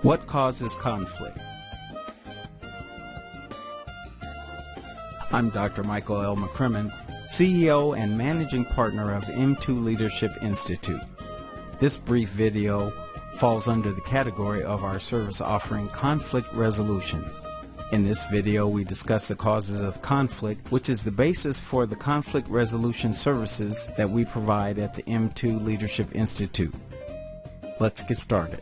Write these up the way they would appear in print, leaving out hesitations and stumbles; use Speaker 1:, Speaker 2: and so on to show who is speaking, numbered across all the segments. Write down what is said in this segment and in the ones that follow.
Speaker 1: What causes conflict? I'm Dr. Michael L. McCrimmon, CEO and Managing Partner of M2 Leadership Institute. This brief video falls under the category of our service offering conflict resolution. In this video, we discuss the causes of conflict, which is the basis for the conflict resolution services that we provide at the M2 Leadership Institute. Let's get started.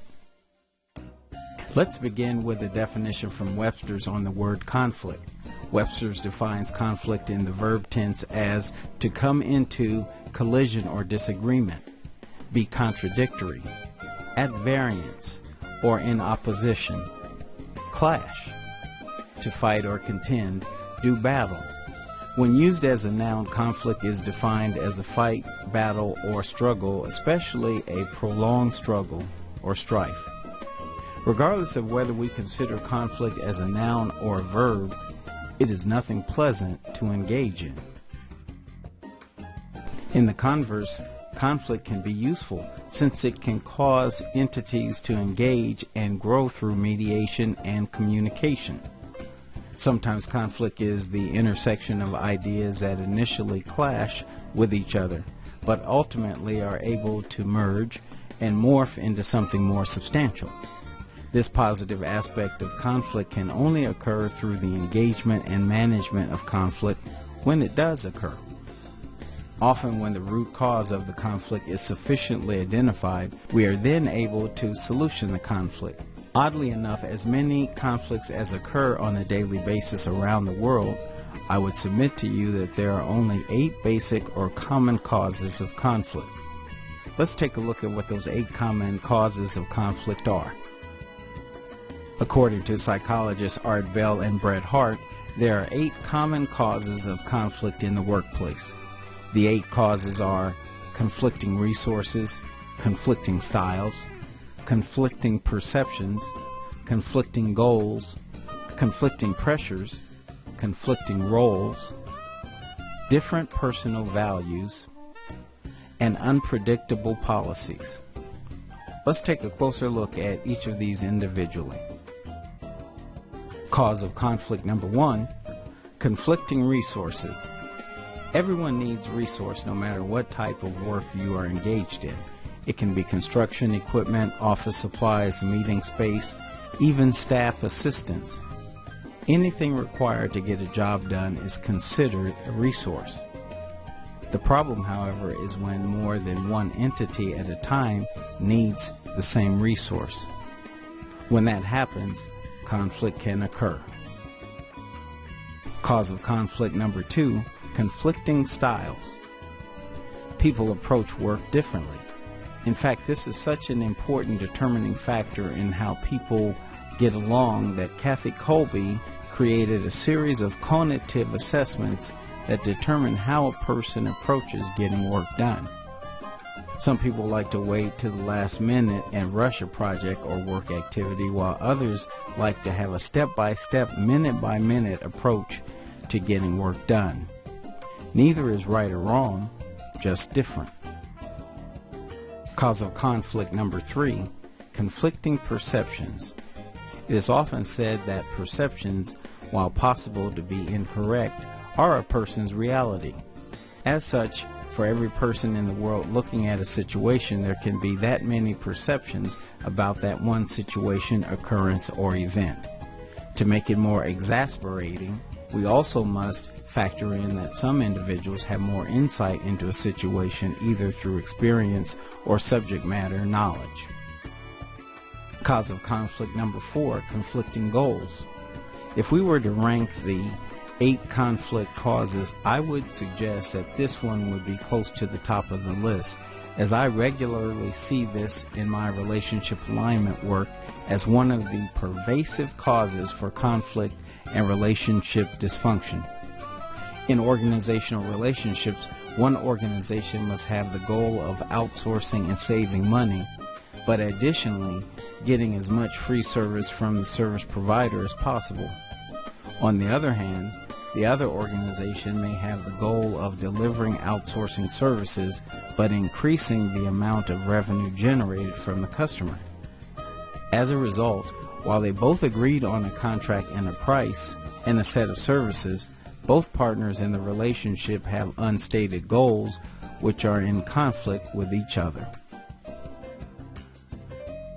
Speaker 1: Let's begin with a definition from Webster's on the word conflict. Webster's defines conflict in the verb tense as to come into collision or disagreement, be contradictory, at variance, or in opposition, clash, to fight or contend, do battle. When used as a noun, conflict is defined as a fight, battle, or struggle, especially a prolonged struggle or strife. Regardless of whether we consider conflict as a noun or a verb, it is nothing pleasant to engage in. In the converse, conflict can be useful since it can cause entities to engage and grow through mediation and communication. Sometimes conflict is the intersection of ideas that initially clash with each other, but ultimately are able to merge and morph into something more substantial. This positive aspect of conflict can only occur through the engagement and management of conflict when it does occur. Often when the root cause of the conflict is sufficiently identified, we are then able to solution the conflict. Oddly enough, as many conflicts as occur on a daily basis around the world, I would submit to you that there are only 8 basic or common causes of conflict. Let's take a look at what those 8 common causes of conflict are. According to psychologists Art Bell and Brett Hart, there are 8 common causes of conflict in the workplace. The 8 causes are conflicting resources, conflicting styles, conflicting perceptions, conflicting goals, conflicting pressures, conflicting roles, different personal values, and unpredictable policies. Let's take a closer look at each of these individually. Cause of conflict number 1, conflicting resources. Everyone needs resource no matter what type of work you are engaged in. It can be construction equipment, office supplies, meeting space, even staff assistance. Anything required to get a job done is considered a resource. The problem, however, is when more than one entity at a time needs the same resource. When that happens, conflict can occur. Cause of conflict number 2, conflicting styles. People approach work differently. In fact, this is such an important determining factor in how people get along that Kathy Colby created a series of cognitive assessments that determine how a person approaches getting work done. Some people like to wait to the last minute and rush a project or work activity, while others like to have a step-by-step, minute-by-minute approach to getting work done. Neither is right or wrong, just different. Cause of conflict number 3, conflicting perceptions. It is often said that perceptions, while possible to be incorrect, are a person's reality. As such, for every person in the world looking at a situation, there can be that many perceptions about that one situation, occurrence, or event. To make it more exasperating, we also must factor in that some individuals have more insight into a situation either through experience or subject matter knowledge. Cause of conflict number 4, conflicting goals. If we were to rank the 8 conflict causes, I would suggest that this one would be close to the top of the list, as I regularly see this in my relationship alignment work as one of the pervasive causes for conflict and relationship dysfunction. In organizational relationships, one organization must have the goal of outsourcing and saving money, but additionally getting as much free service from the service provider as possible. On the other hand, the other organization may have the goal of delivering outsourcing services, but increasing the amount of revenue generated from the customer. As a result, while they both agreed on a contract and a price and a set of services, both partners in the relationship have unstated goals which are in conflict with each other.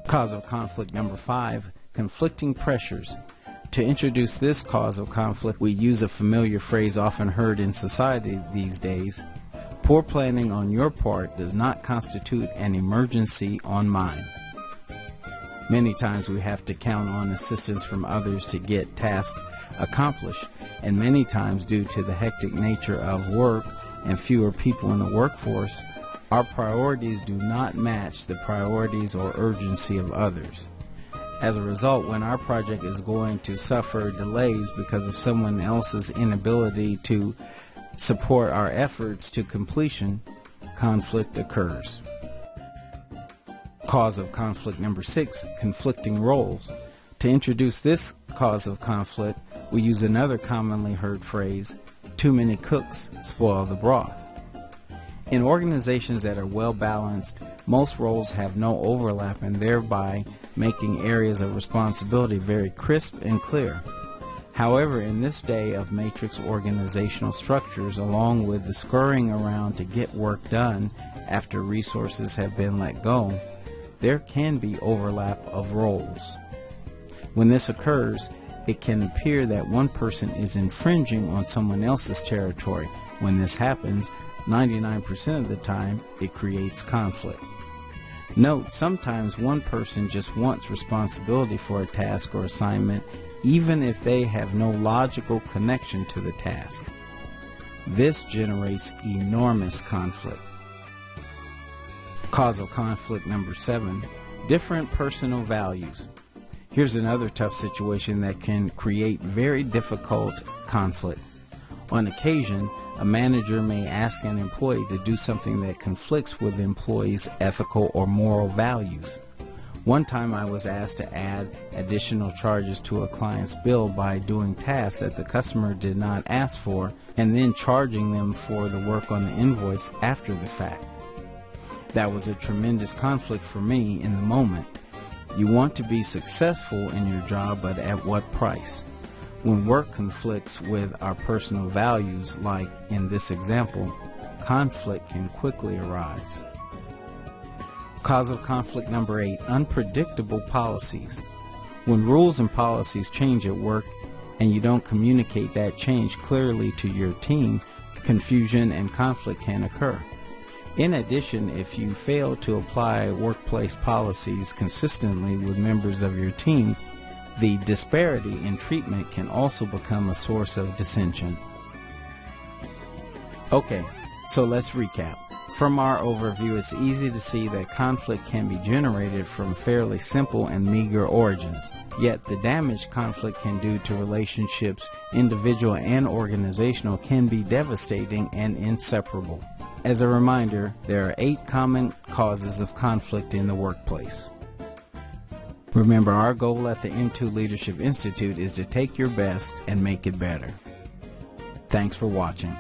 Speaker 1: Cause of conflict number 5, conflicting pressures. To introduce this cause of conflict, we use a familiar phrase often heard in society these days: poor planning on your part does not constitute an emergency on mine. Many times we have to count on assistance from others to get tasks accomplished, and many times due to the hectic nature of work and fewer people in the workforce, our priorities do not match the priorities or urgency of others. As a result, when our project is going to suffer delays because of someone else's inability to support our efforts to completion, conflict occurs. Cause of conflict number 6, conflicting roles. To introduce this cause of conflict, we use another commonly heard phrase: too many cooks spoil the broth. In organizations that are well balanced, most roles have no overlap, and thereby making areas of responsibility very crisp and clear. However, in this day of matrix organizational structures, along with the scurrying around to get work done after resources have been let go, there can be overlap of roles. When this occurs, it can appear that one person is infringing on someone else's territory. When this happens, 99% of the time, it creates conflict. Note, sometimes one person just wants responsibility for a task or assignment, even if they have no logical connection to the task. This generates enormous conflict. Cause of conflict number 7, different personal values. Here's another tough situation that can create very difficult conflict. On occasion, a manager may ask an employee to do something that conflicts with the employee's ethical or moral values. One time I was asked to add additional charges to a client's bill by doing tasks that the customer did not ask for and then charging them for the work on the invoice after the fact. That was a tremendous conflict for me in the moment. You want to be successful in your job, but at what price? When work conflicts with our personal values, like in this example, conflict can quickly arise. Cause of conflict number 8, unpredictable policies. When rules and policies change at work and you don't communicate that change clearly to your team, confusion and conflict can occur. In addition, if you fail to apply workplace policies consistently with members of your team, the disparity in treatment can also become a source of dissension. Okay, so let's recap. From our overview, it's easy to see that conflict can be generated from fairly simple and meager origins. Yet the damage conflict can do to relationships, individual and organizational, can be devastating and inseparable. As a reminder, there are 8 common causes of conflict in the workplace. Remember, our goal at the M2 Leadership Institute is to take your best and make it better. Thanks for watching.